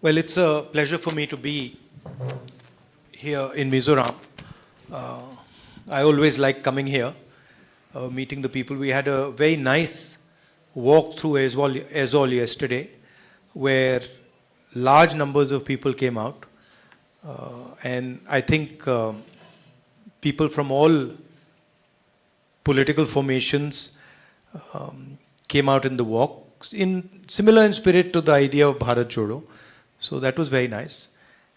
Well, it's a pleasure for me to be here in Mizoram. Uh, I always like coming here, meeting the people. We had a very nice walk through Aizol yesterday, where large numbers of people came out. And I think people from all political formations came out in the walk, similar in spirit to the idea of Bharat Jodo. So that was very nice.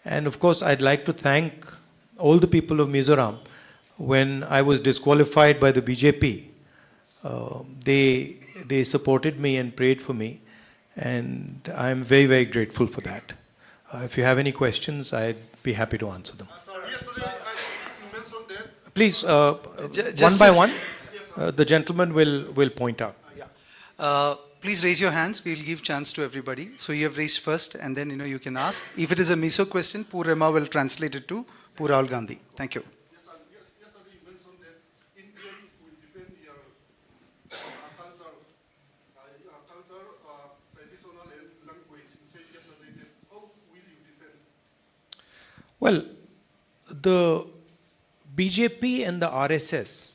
And of course, I'd like to thank all the people of Mizoram. When I was disqualified by the BJP, they supported me and prayed for me. And I'm very, very grateful for that. If you have any questions, I'd be happy to answer them. Yesterday, you mentioned that. Please, one by one, the gentleman will point out. Please raise your hands. We will give chance to everybody. So you have raised first, and then you can ask. If it is a Mizo question, Purema will translate it to Rahul Gandhi. Thank you. Yesterday you mentioned that Indian will defend your culture, traditional and language. You said yesterday that how will you defend? Well, the BJP and the RSS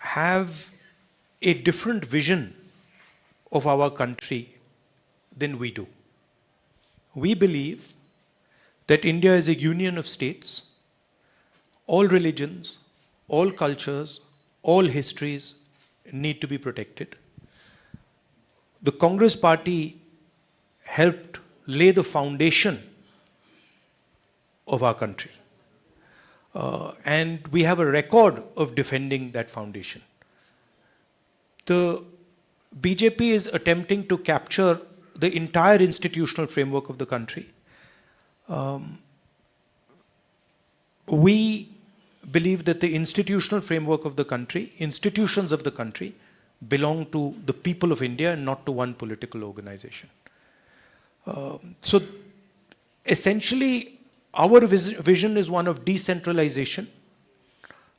have a different vision of our country than we do. We believe that India is a union of states. All religions, all cultures, all histories need to be protected. The Congress party helped lay the foundation of our country. And we have a record of defending that foundation. The BJP is attempting to capture the entire institutional framework of the country. We believe that the institutional framework of the country, institutions of the country, belong to the people of India and not to one political organization. So essentially, our vision is one of decentralization,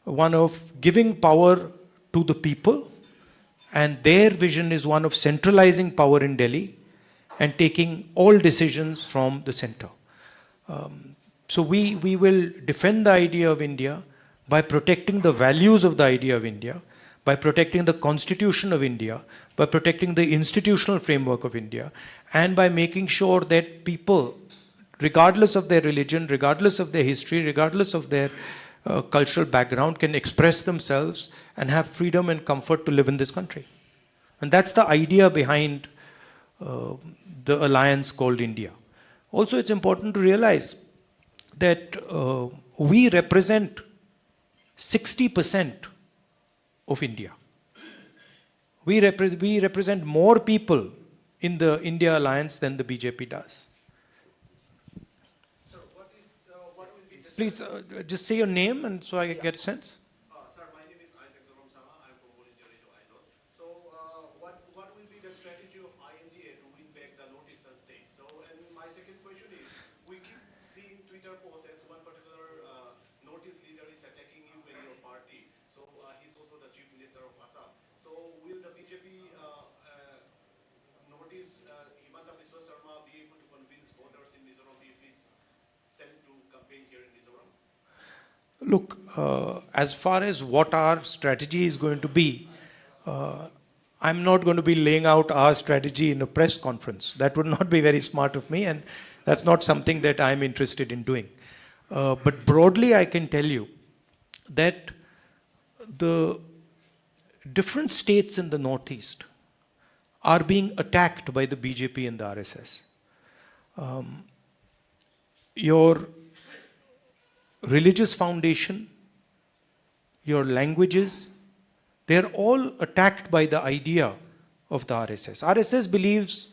one of giving power to the people, and their vision is one of centralizing power in Delhi and taking all decisions from the center. So we will defend the idea of India by protecting the values of the idea of India, by protecting the constitution of India, by protecting the institutional framework of India, and by making sure that people, regardless of their religion, regardless of their history, regardless of their cultural background, can express themselves and have freedom and comfort to live in this country. And that's the idea behind the alliance called India. Also, it's important to realize that we represent 60% of India. We represent more people in the India alliance than the BJP does. Sir, what will be the... Please just say your name and so I get a sense. Sir, my name is Mizoram. I'm from All India Radio Aizol. So, what will be the strategy of INDA to win back the Northeastern state? So, and my second question is, we keep seeing Twitter posts as one particular Northeast leader is attacking you and your party. So, he's also the Chief Minister of Assam. So, will the BJP Northeast Himanta Biswa Sarma be able to convince voters in Mizoram if he's sent to campaign here in Mizoram? Look, as far as what our strategy is going to be, I'm not going to be laying out our strategy in a press conference. That would not be very smart of me, and that's not something that I'm interested in doing. But broadly, I can tell you that the different states in the Northeast are being attacked by the BJP and the RSS. Your religious foundation, your languages, they're all attacked by the idea of the RSS. RSS believes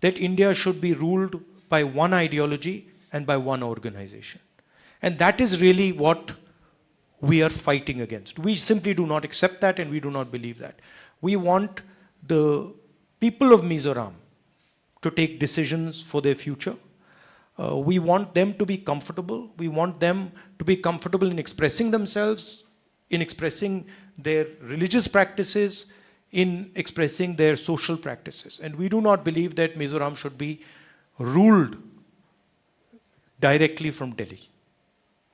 that India should be ruled by one ideology and by one organization. And that is really what we are fighting against. We simply do not accept that and we do not believe that. We want the people of Mizoram to take decisions for their future. We want them to be comfortable. We want them to be comfortable in expressing themselves, in expressing their religious practices, in expressing their social practices. And we do not believe that Mizoram should be ruled directly from Delhi.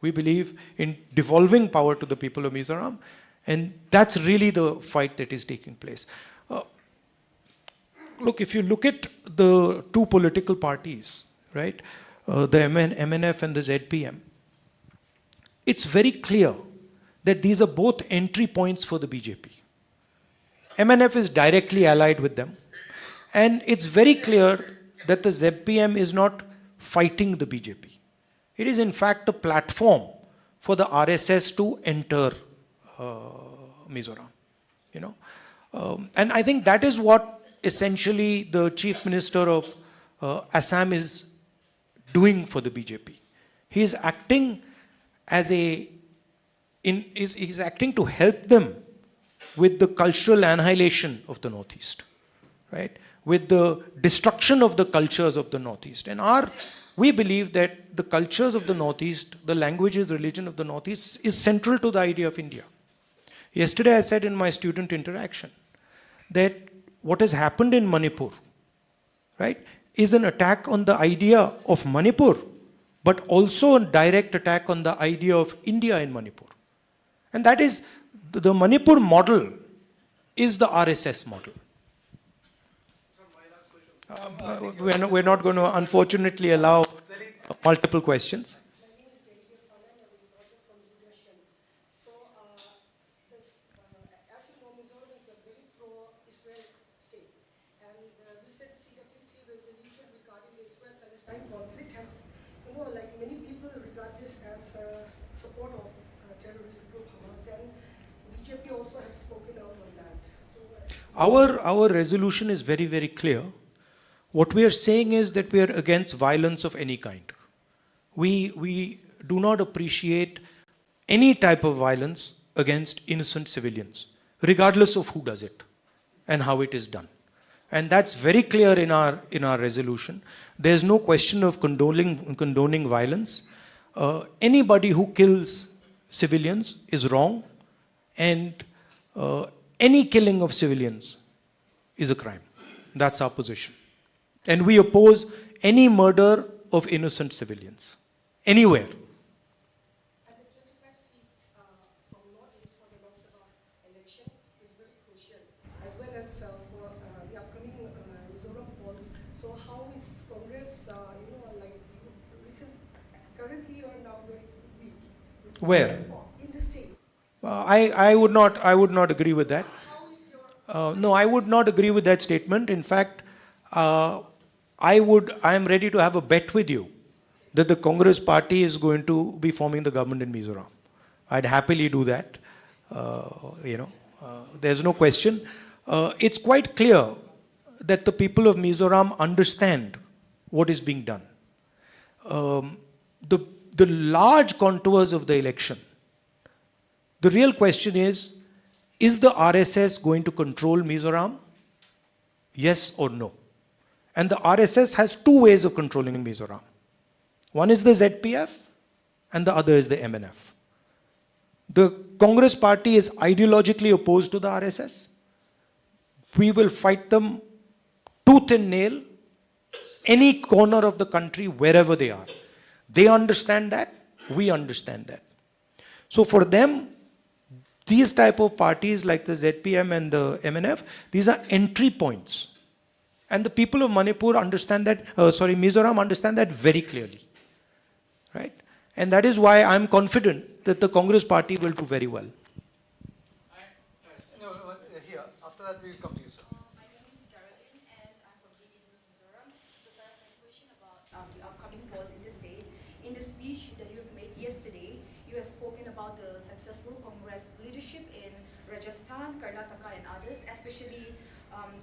We believe in devolving power to the people of Mizoram, and that's really the fight that is taking place. Look, if you look at the two political parties, right, the MNF and the ZPM, it's very clear that these are both entry points for the BJP. MNF is directly allied with them, and it's very clear that the ZPM is not fighting the BJP. It is in fact a platform for the RSS to enter Mizoram. You know, and I think that is what essentially the Chief Minister of Assam is doing for the BJP. He is acting as he's acting to help them with the cultural annihilation of the Northeast, right? With the destruction of the cultures of the Northeast. And we believe that the cultures of the Northeast, the languages, religion of the Northeast is central to the idea of India. Yesterday I said in my student interaction that what has happened in Manipur, right, is an attack on the idea of Manipur, but also a direct attack on the idea of India in Manipur. And that is, the Manipur model is the RSS model. We're not going to unfortunately allow multiple questions. As you know, Mizoram is a very pro-Israel state, and recent CWC resolution regarding the Israel-Palestine conflict has, many people regard this as support of terrorist group Hamas, and BJP also has spoken out on that. So, Our resolution is very, very clear. What we are saying is that we are against violence of any kind. We do not appreciate any type of violence against innocent civilians, regardless of who does it and how it is done. And that's very clear in our resolution. There's no question of condoning violence. Anybody who kills civilians is wrong, and any killing of civilians is a crime. That's our position. And we oppose any murder of innocent civilians, anywhere. and the 25 seats from Northeast for the Lok Sabha election is very crucial, as well as for the upcoming Mizoram polls. So how is Congress, currently you are now very weak? Where? In the state. I would not agree with that. How is your No, I would not agree with that statement. In fact, I am ready to have a bet with you that the Congress party is going to be forming the government in Mizoram. I'd happily do that. There's no question. It's quite clear that the people of Mizoram understand what is being done. The large contours of the election, the real question is the RSS going to control Mizoram? Yes or no? And the RSS has two ways of controlling Mizoram. One is the ZPF and the other is the MNF. The Congress party is ideologically opposed to the RSS. We will fight them tooth and nail, any corner of the country, wherever they are. They understand that, we understand that. So for them, these type of parties like the ZPM and the MNF, these are entry points. And the people of Manipur understand that, Mizoram understand that very clearly, right? And that is why I'm confident that the Congress party will do very well. Here, after that we will come to you, sir. My name is Caroline, and I'm from DD News Mizoram. So, sir, I have a question about the upcoming polls in the state. In the speech that you have made yesterday, you have spoken about the successful Congress leadership in Rajasthan, Karnataka, and others, especially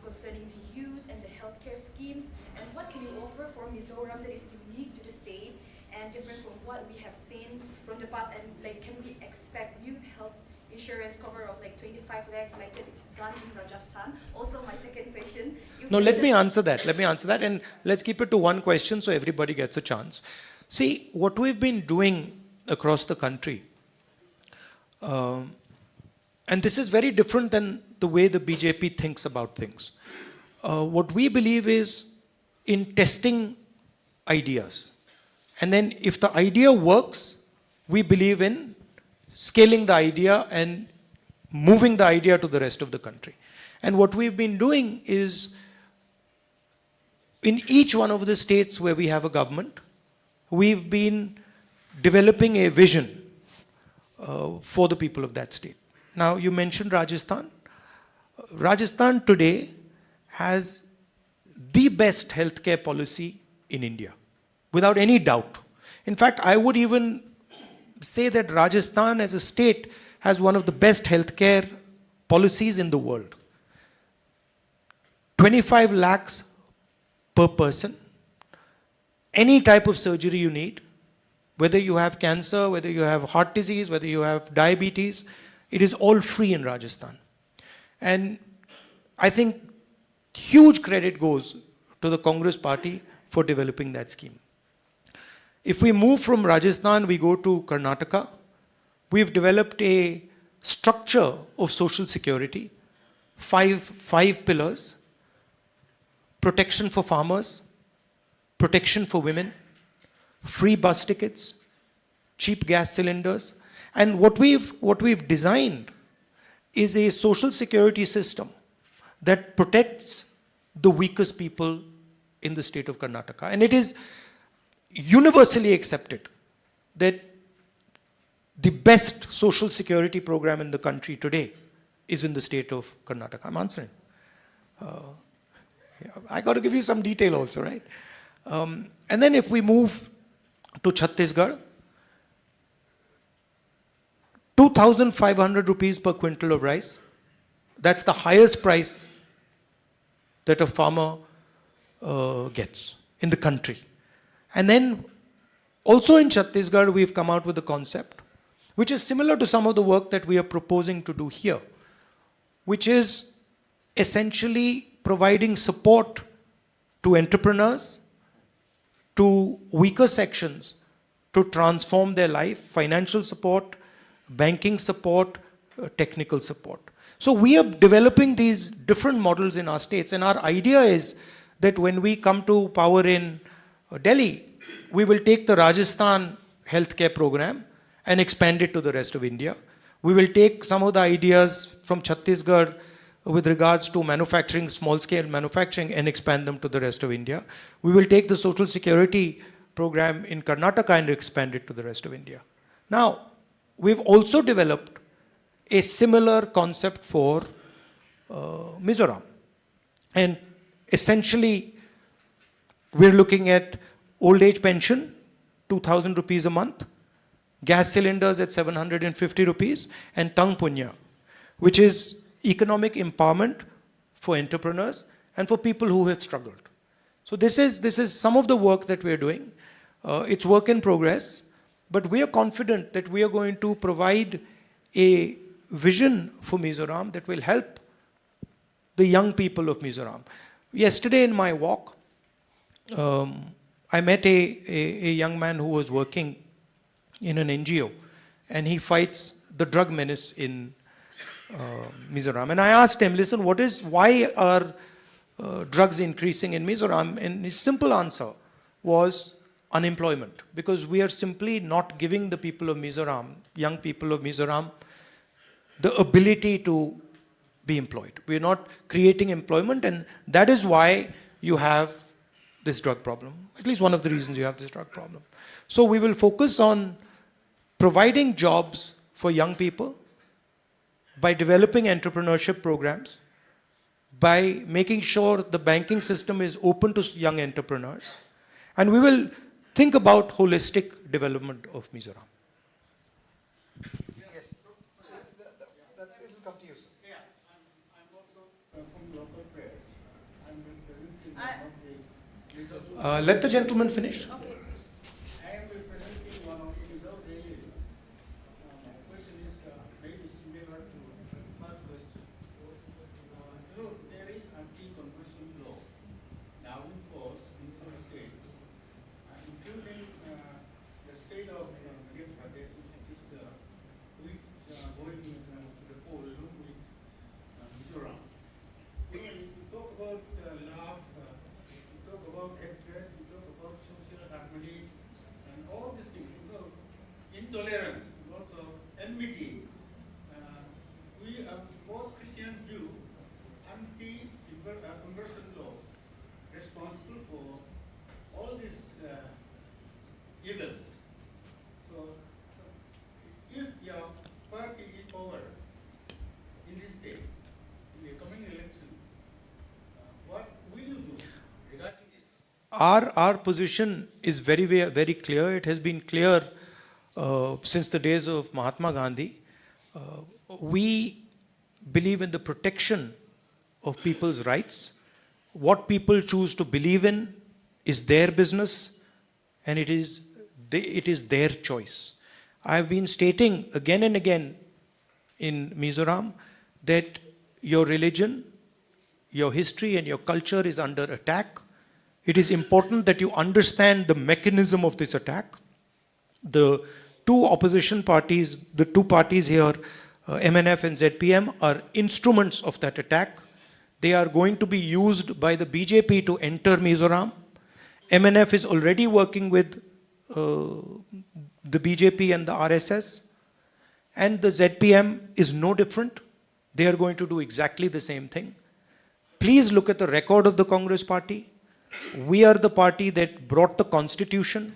concerning the youth and the healthcare schemes. And what can you offer for Mizoram that is unique to the state and different from what we have seen from the past? And can we expect youth health insurance cover of 25 lakhs like it is done in Rajasthan? Also, my second question. No, let me answer that, and let's keep it to one question so everybody gets a chance. See, what we've been doing across the country, and this is very different than the way the BJP thinks about things. What we believe is in testing ideas And then if the idea works, we believe in scaling the idea and moving the idea to the rest of the country. And what we've been doing is, in each one of the states where we have a government, we've been developing a vision for the people of that state. Now, you mentioned Rajasthan. Rajasthan today has the best healthcare policy in India, without any doubt. In fact, I would even say that Rajasthan as a state has one of the best healthcare policies in the world. 25 lakhs per person, any type of surgery you need, whether you have cancer, whether you have heart disease, whether you have diabetes, it is all free in Rajasthan. And I think huge credit goes to the Congress party for developing that scheme. If we move from Rajasthan, we go to Karnataka. We've developed a structure of social security, five pillars: protection for farmers, protection for women, free bus tickets, cheap gas cylinders. And what we've designed is a social security system that protects the weakest people in the state of Karnataka. And it is universally accepted that the best social security program in the country today is in the state of Karnataka. I'm answering. I got to give you some detail also, right? And then if we move to Chhattisgarh, 2,500 rupees per quintal of rice. That's the highest price that a farmer gets in the country. And then also in Chhattisgarh, we've come out with a concept which is similar to some of the work that we are proposing to do here, which is essentially providing support to entrepreneurs, to weaker sections, to transform their life, financial support, banking support, technical support. So we are developing these different models in our states, and our idea is that when we come to power in Delhi, we will take the Rajasthan healthcare program and expand it to the rest of India. We will take some of the ideas from Chhattisgarh with regards to manufacturing, small-scale manufacturing, and expand them to the rest of India. We will take the social security program in Karnataka and expand it to the rest of India. Now, we've also developed a similar concept for Mizoram. And essentially, we're looking at old age pension, 2,000 rupees a month, gas cylinders at 750 rupees, and Tang Punya, which is economic empowerment for entrepreneurs and for people who have struggled. So this is some of the work that we're doing. It's work in progress, but we are confident that we are going to provide a vision for Mizoram that will help the young people of Mizoram. Yesterday in my walk, I met a young man who was working in an NGO, and he fights the drug menace in Mizoram. And I asked him, listen, why are drugs increasing in Mizoram? And his simple answer was unemployment, because we are simply not giving the people of Mizoram, young people of Mizoram, the ability to be employed. We're not creating employment, and that is why you have this drug problem. At least one of the reasons you have this drug problem. So we will focus on providing jobs for young people by developing entrepreneurship programs, by making sure the banking system is open to young entrepreneurs, and we will think about holistic development of Mizoram. Yes. It will come to you, sir. Yeah, I'm also from local press. I'm representing one of the Mizoram. Let the gentleman finish. I am representing one of the Mizoram dailies. My question is maybe similar to the first question. There is anti-conversion law now in force in some states, including the state of Madhya Pradesh, which is the going to the poll with Mizoram. If you talk about love, you talk about hatred, you talk about social intolerance, lots of enmity. We post-Christian view anti-conversion law responsible for all these evils. So if your party is power in these states, in the coming election, what will you do regarding this? Our position is very clear. It has been clear since the days of Mahatma Gandhi. We believe in the protection of people's rights. What people choose to believe in is their business, and it is their choice. I have been stating again and again in Mizoram that your religion, your history, and your culture is under attack. It is important that you understand the mechanism of this attack. The two opposition parties, the two parties here, MNF and ZPM, are instruments of that attack. They are going to be used by the BJP to enter Mizoram. MNF is already working with the BJP and the RSS. And the ZPM is no different. They are going to do exactly the same thing. Please look at the record of the Congress party. We are the party that brought the constitution.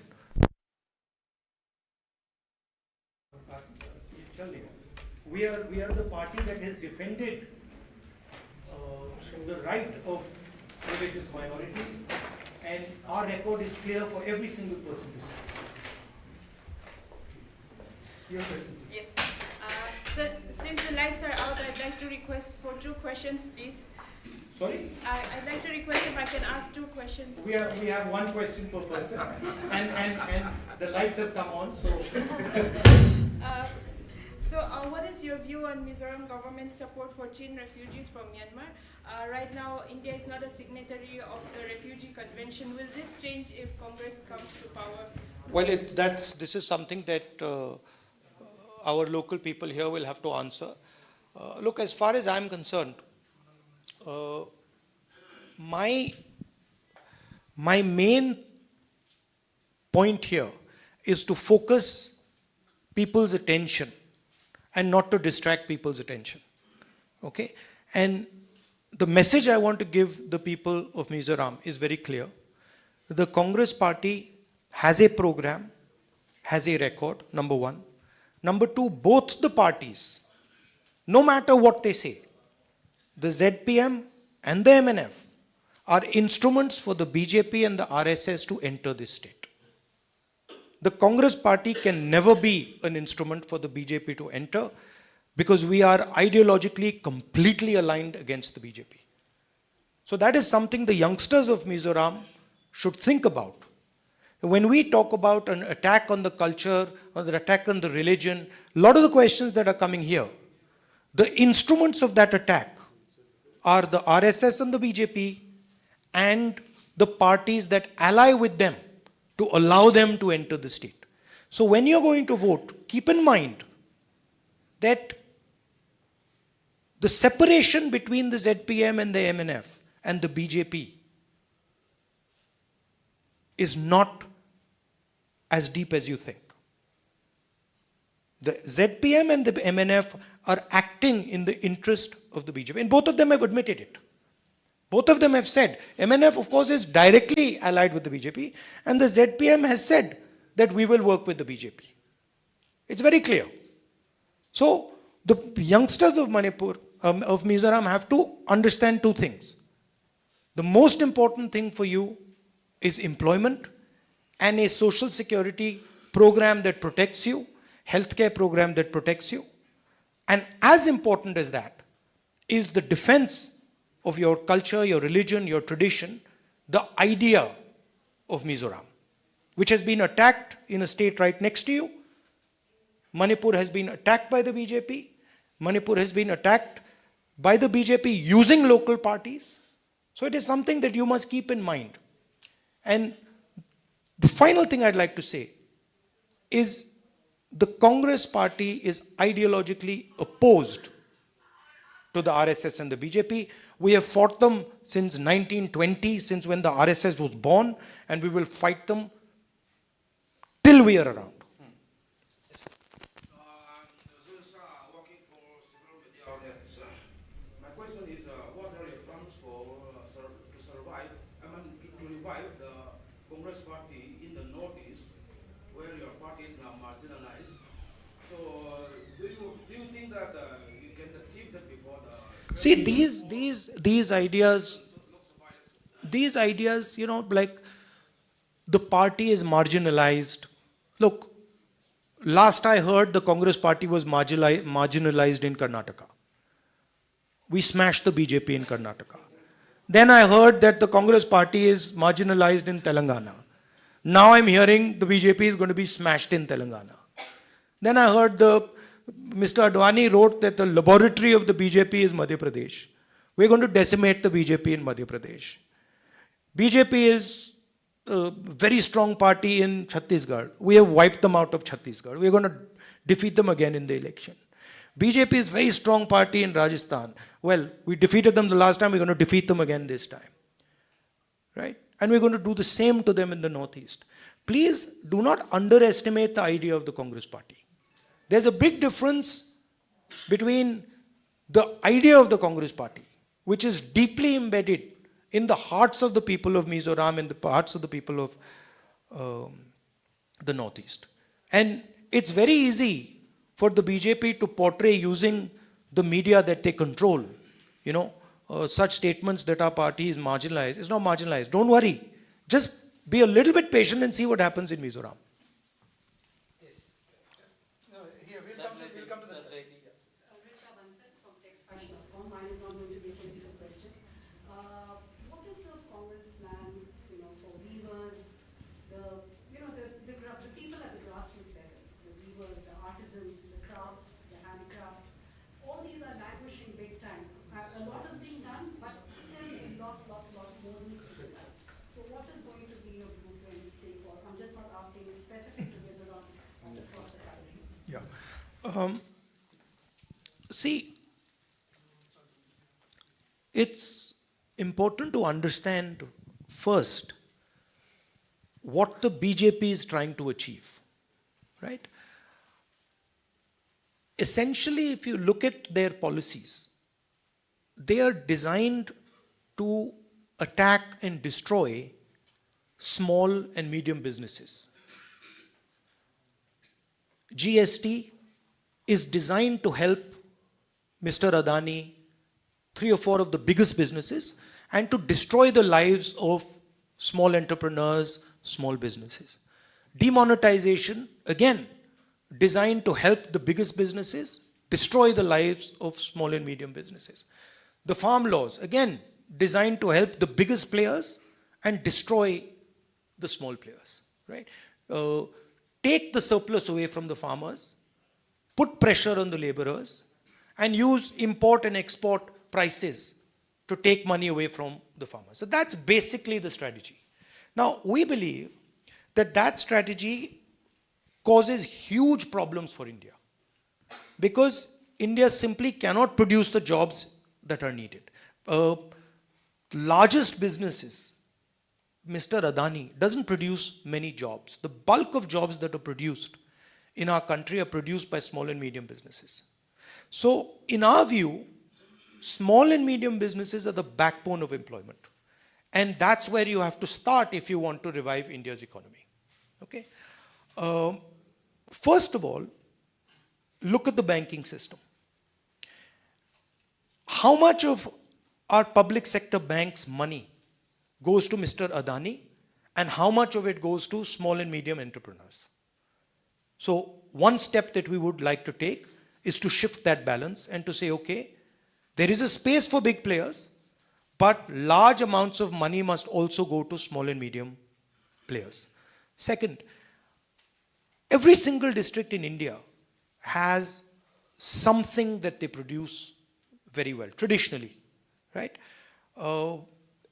We are the party that has defended the right of religious minorities, and our record is clear for every single person to see. Your question, please. Yes. So since the lights are out, I'd like to request for 2 questions, please. Sorry? I'd like to request if I can ask 2 questions. We have 1 question per person, and the lights have come on, so. What is your view on Mizoram government's support for Chin refugees from Myanmar? Right now, India is not a signatory of the Refugee Convention. Will this change if Congress comes to power? Well, this is something that our local people here will have to answer. Look, as far as I'm concerned, my main point here is to focus people's attention and not to distract people's attention. Okay? And the message I want to give the people of Mizoram is very clear. The Congress party has a program, has a record, number 1. Number 2, both the parties, no matter what they say, the ZPM and the MNF are instruments for the BJP and the RSS to enter this state. The Congress party can never be an instrument for the BJP to enter because we are ideologically completely aligned against the BJP. So that is something the youngsters of Mizoram should think about. When we talk about an attack on the culture or an attack on the religion, a lot of the questions that are coming here, the instruments of that attack are the RSS and the BJP and the parties that ally with them to allow them to enter the state. So when you're going to vote, keep in mind that the separation between the ZPM and the MNF and the BJP is not as deep as you think. The ZPM and the MNF are acting in the interest of the BJP, and both of them have admitted it. Both of them have said, MNF of course is directly allied with the BJP, and the ZPM has said that we will work with the BJP. It's very clear. So the youngsters of Manipur, of Mizoram have to understand 2 things. The most important thing for you is employment and a social security program that protects you, healthcare program that protects you. And as important as that is the defense of your culture, your religion, your tradition, the idea of Mizoram, which has been attacked in a state right next to you. Manipur has been attacked by the BJP. Manipur has been attacked by the BJP using local parties. So it is something that you must keep in mind. And the final thing I'd like to say is the Congress party is ideologically opposed to the RSS and the BJP. We have fought them since 1920, since when the RSS was born, and we will fight them till we are around. party in the northeast, where your party is now marginalized. So, do you think that you can achieve that before the See, federal these ideas, Lok Sabha elections? these ideas, you know, like the party is marginalized. Look, last I heard, the Congress party was marginalized in Karnataka. We smashed the BJP in Karnataka. Then I heard that the Congress party is marginalized in Telangana. Now I'm hearing the BJP is going to be smashed in Telangana. Then I heard Mr. Advani wrote that the laboratory of the BJP is Madhya Pradesh. We're going to decimate the BJP in Madhya Pradesh. BJP is a very strong party in Chhattisgarh. We have wiped them out of Chhattisgarh. We're going to defeat them again in the election. BJP is a very strong party in Rajasthan. Well, we defeated them the last time, we're going to defeat them again this time. Right? And we're going to do the same to them in the Northeast. Please do not underestimate the idea of the Congress party. There's a big difference between the idea of the Congress party, which is deeply embedded in the hearts of the people of Mizoram and the hearts of the people of the Northeast. And it's very easy for the BJP to portray using the media that they control, you know, such statements that our party is marginalized. It's not marginalized. Don't worry. Just be a little bit patient and see what happens in Mizoram. Yes. No, here, we'll come to the side. Richa Bansal from TextFash.com. Mine is not going to be a political question. What is the Congress plan, for weavers, the people at the grassroots level, the weavers, the artisans, the crafts, the handicraft? All these are languishing big time. A lot is being done, but still a lot more needs to be done. So what is going to be your blueprint, say, for, I'm just not asking specific to Mizoram, but across the country? Yeah. See, it's important to understand first what the BJP is trying to achieve, right? Essentially, if you look at their policies, they are designed to attack and destroy small and medium businesses. GST is designed to help Mr. Adani, 3 or 4 of the biggest businesses, and to destroy the lives of small entrepreneurs, small businesses. Demonetization, again, designed to help the biggest businesses, destroy the lives of small and medium businesses. The farm laws, again, designed to help the biggest players and destroy the small players, right? Take the surplus away from the farmers, put pressure on the laborers, and use import and export prices to take money away from the farmers. So that's basically the strategy. Now, we believe that that strategy causes huge problems for India, because India simply cannot produce the jobs that are needed. Largest businesses, Mr. Adani doesn't produce many jobs. The bulk of jobs that are produced in our country are produced by small and medium businesses. So, in our view, small and medium businesses are the backbone of employment. And that's where you have to start if you want to revive India's economy. Okay? First of all, look at the banking system. How much of our public sector banks' money goes to Mr. Adani, and how much of it goes to small and medium entrepreneurs? So one step that we would like to take is to shift that balance and to say, okay, there is a space for big players, but large amounts of money must also go to small and medium players. Second, every single district in India has something that they produce very well, traditionally, right?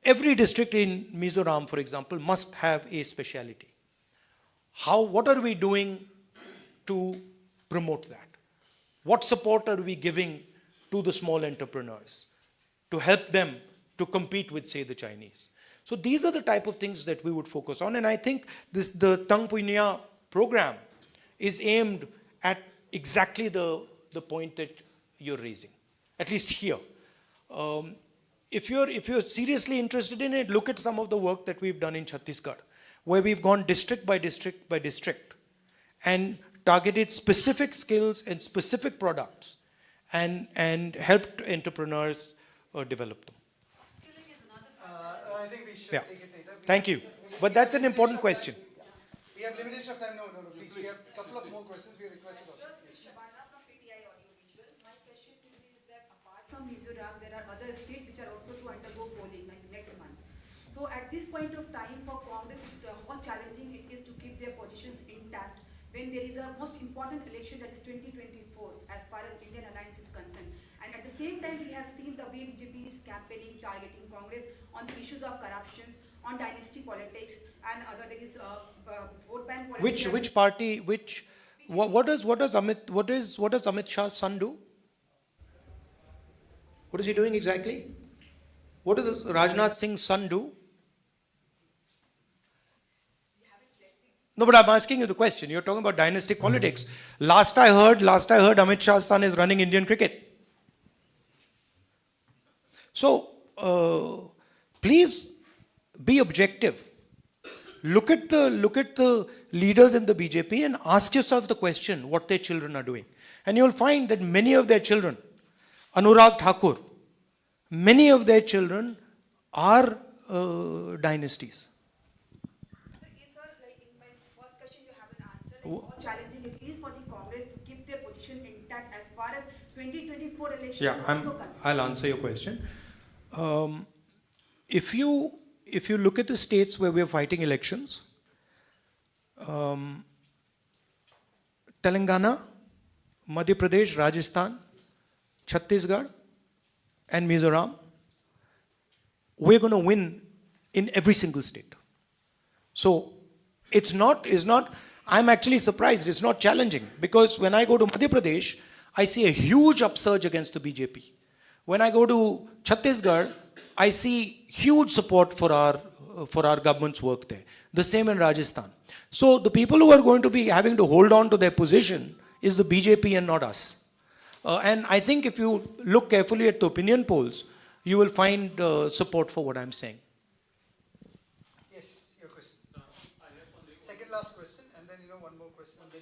Every district in Mizoram, for example, must have a speciality. What are we doing to promote that? What support are we giving to the small entrepreneurs to help them to compete with, say, the Chinese? So these are the type of things that we would focus on. And I think the Tang Punya program is aimed at exactly the point that you're raising, at least here. If you're seriously interested in it, look at some of the work that we've done in Chhattisgarh. where we've gone district by district by district and targeted specific skills and specific products and helped entrepreneurs develop them. Skilling is another I think we should Yeah. take it later. Thank you. But that's an important question. We have limitation of time. No, please. We have a couple of more questions. We requested also. This is Shabana from PTI Audiovisual. My question to you is that apart from Mizoram, there are other states which are also to undergo polling like next month. So at this point of time for Congress, how challenging it is to keep their positions intact when there is a most important election that is 2024 as far as Indian alliance is concerned. And at the same time, we have seen the way BJP is campaigning, targeting Congress on the issues of corruptions, on dynasty politics, and other things, vote bank politics. Which party? What does Amit Shah's son do? What is he doing exactly? What does Rajnath Singh's son do? No, but I'm asking you the question. You're talking about dynastic politics. Last I heard, Amit Shah's son is running Indian cricket. So, please be objective. Look at the leaders in the BJP and ask yourself the question what their children are doing. And you'll find that many of their children, Anurag Thakur, many of their children are dynasties. Like in my first question you haven't answered, like how challenging it is for the Congress to keep their position intact as far as 2024 elections Yeah, are also concerned. I'll answer your question. If you look at the states where we are fighting elections, Telangana, Madhya Pradesh, Rajasthan, Chhattisgarh, and Mizoram, we're going to win in every single state. So it's not, I'm actually surprised, it's not challenging, because when I go to Madhya Pradesh, I see a huge upsurge against the BJP. When I go to Chhattisgarh, I see huge support for our government's work there. The same in Rajasthan. So the people who are going to be having to hold on to their position is the BJP and not us. And I think if you look carefully at the opinion polls, you will find support for what I'm saying. Yes, your question. Second last question, and then one more question, and then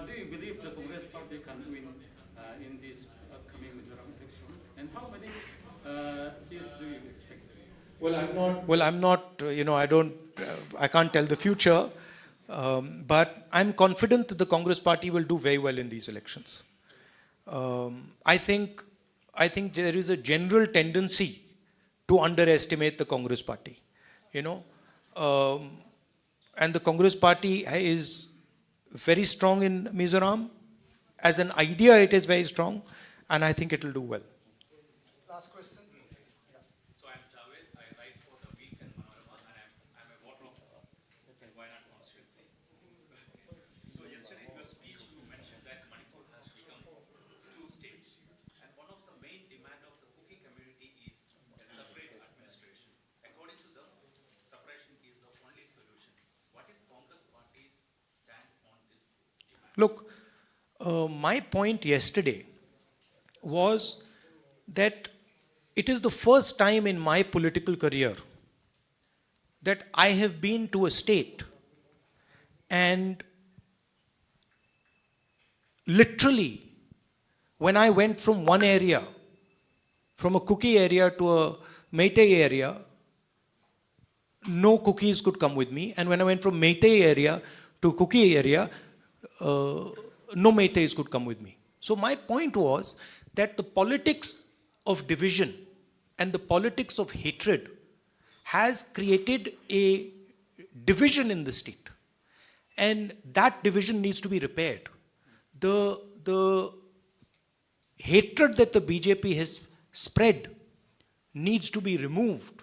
do you believe the Congress party can win in this upcoming Mizoram election? And how many seats do you expect? Well, I'm not, I can't tell the future, but I'm confident that the Congress party will do very well in these elections. I think there is a general tendency to underestimate the Congress party, and the Congress party is very strong in Mizoram. As an idea, it is very strong, and I think it will do well. last question. So I'm Javed. I write for the Week and Mizoram, and I'm a voter of Wayanad constituency. So yesterday in your speech you mentioned that Manipur has become 2 states, and one of the main demand of the Kuki community is a separate administration. According to them, separation is the only solution. What is Congress party's stand on this demand? Look, my point yesterday was that it is the first time in my political career that I have been to a state and literally when I went from one area, from a Kuki area to a Meitei area, no Kukis could come with me, and when I went from Meitei area to Kuki area, no Meiteis could come with me. So my point was that the politics of division and the politics of hatred has created a division in the state. And that division needs to be repaired. The hatred that the BJP has spread needs to be removed,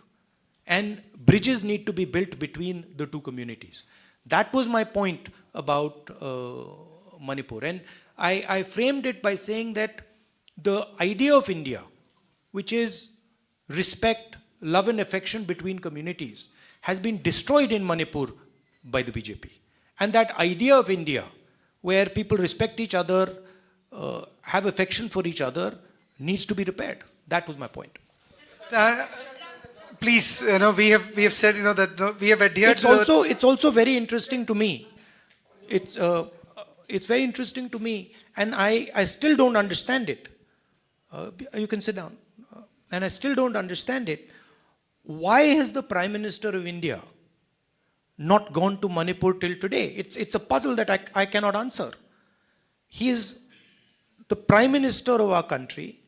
and bridges need to be built between the two communities. That was my point about Manipur. And I framed it by saying that the idea of India, which is respect, love and affection between communities, has been destroyed in Manipur by the BJP. And that idea of India, where people respect each other, have affection for each other, needs to be repaired. That was my point. please, we have said, that we have adhered It's also very interesting to me. It's very interesting to me, and I still don't understand it. You can sit down. And I still don't understand it. Why has the Prime Minister of India not gone to Manipur till today? It's a puzzle that I cannot answer. He is the Prime Minister of our country.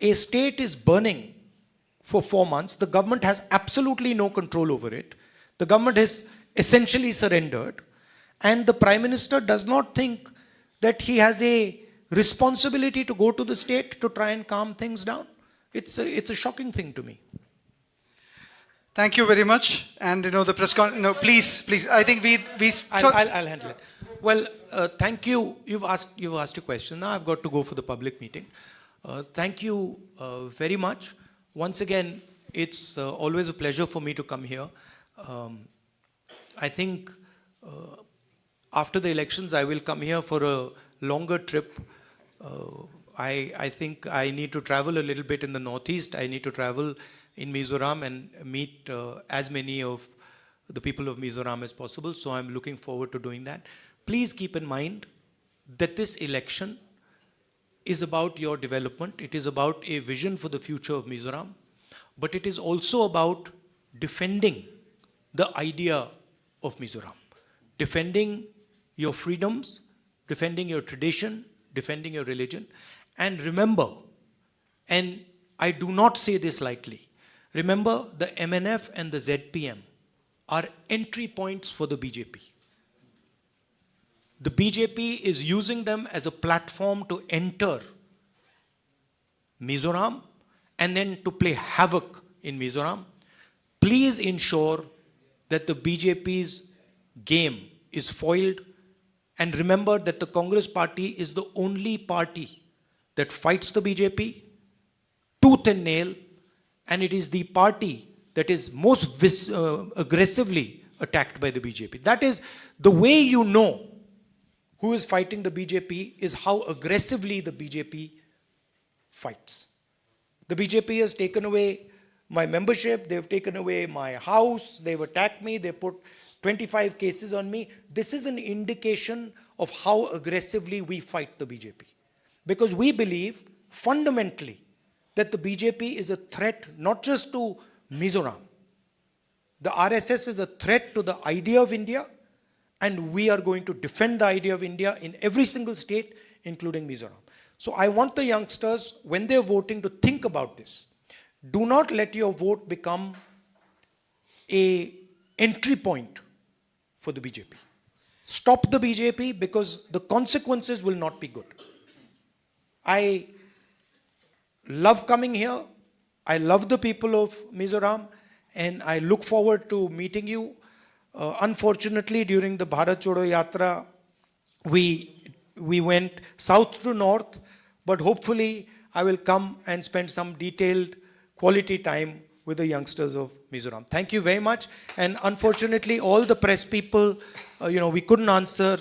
A state is burning for 4 months. The government has absolutely no control over it. The government has essentially surrendered. And the Prime Minister does not think that he has a responsibility to go to the state to try and calm things down. It's a shocking thing to me. Thank you very much. And the press con. No, please. I think we. I'll handle it. Well, thank you. You've asked a question. Now I've got to go for the public meeting. Thank you very much. Once again, it's always a pleasure for me to come here. I think after the elections, I will come here for a longer trip. I think I need to travel a little bit in the Northeast. I need to travel in Mizoram and meet as many of the people of Mizoram as possible. So I'm looking forward to doing that. Please keep in mind that this election is about your development. It is about a vision for the future of Mizoram. But it is also about defending the idea of Mizoram. Defending your freedoms, defending your tradition, defending your religion. And remember, and I do not say this lightly, remember the MNF and the ZPM are entry points for the BJP. The BJP is using them as a platform to enter Mizoram and then to play havoc in Mizoram. Please ensure that the BJP's game is foiled, and remember that the Congress party is the only party that fights the BJP tooth and nail, and it is the party that is most aggressively attacked by the BJP. That is the way you know who is fighting the BJP, is how aggressively the BJP fights. The BJP has taken away my membership, they've taken away my house, they've attacked me, they put 25 cases on me. This is an indication of how aggressively we fight the BJP. Because we believe fundamentally that the BJP is a threat not just to Mizoram. The RSS is a threat to the idea of India, and we are going to defend the idea of India in every single state, including Mizoram. So I want the youngsters, when they're voting, to think about this. Do not let your vote become an entry point for the BJP. Stop the BJP, because the consequences will not be good. I love coming here. I love the people of Mizoram, and I look forward to meeting you. Unfortunately, during the Bharat Jodo Yatra, we went south to north, but hopefully I will come and spend some detailed quality time with the youngsters of Mizoram. Thank you very much. And unfortunately, all the press people, we couldn't answer.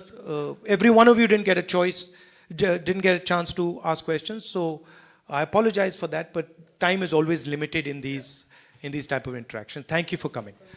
Every one of you didn't get a choice, didn't get a chance to ask questions. So I apologize for that, but time is always limited in these type of interaction. Thank you for coming.